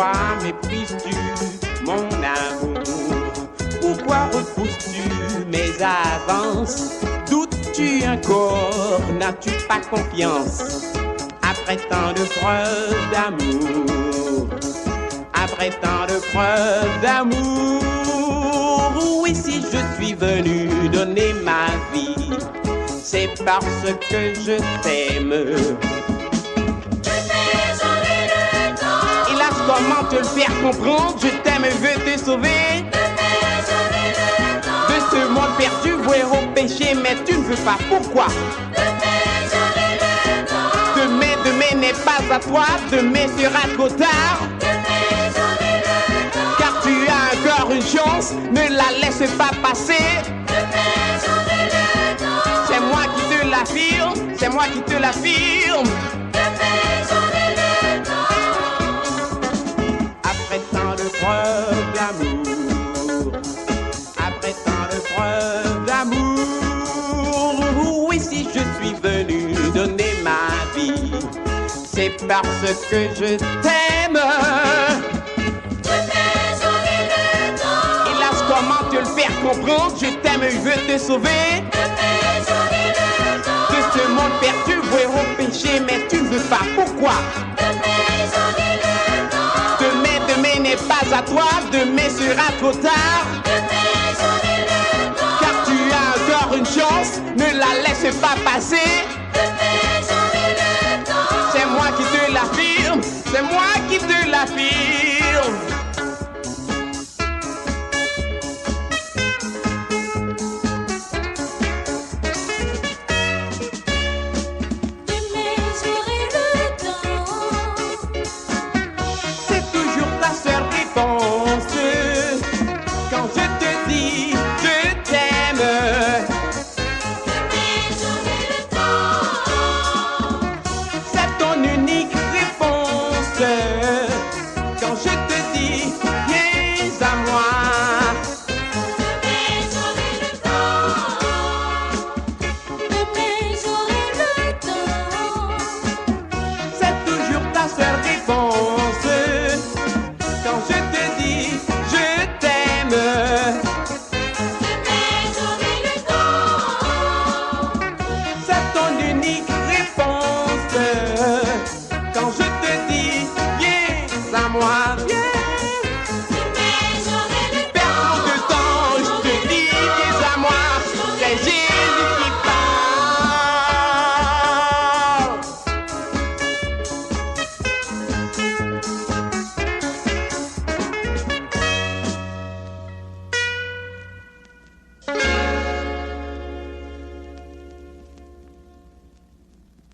Pourquoi méprises-tu mon amour? Pourquoi repousses-tu mes avances? Doutes-tu encore? N'as-tu pas confiance? Après tant de preuves d'amour, après tant de preuves d'amour, oui, si je suis venu donner ma vie, c'est parce que je t'aime. Hélas, comment te le faire comprendre? Je t'aime et veux te sauver de ce monde perdu, voué au péché, mais tu ne veux pas. Pourquoi? Demain n'est pas à toi, demain sera trop tard. Car tu as encore une chance, ne la laisse pas passer. C'est moi qui te l'affirme, c'est moi qui te l'affirme. Après tant de preuves d'amour, après tant de preuves d'amour, oui, si je suis venu donner ma vie, c'est parce que je t'aime. Hélas, comment te le faire comprendre? Je t'aime et je veux te sauver de ce monde perdu, voué au péché, mais tu ne veux pas. Pourquoi? Demain n'est pas à toi, demain sera trop tard. Car tu as encore une chance, ne la laisse pas passer. C'est moi qui te l'affirme, c'est moi qui te l'affirme. C'est toujours ta seule réponse quand je te dis je t'aime. C'est ton unique réponse quand je te dis viens à moi. C'est toujours ta seule réponse quand je te dis je t'aime. C'est ton unique réponse quand je te dis viens à moi.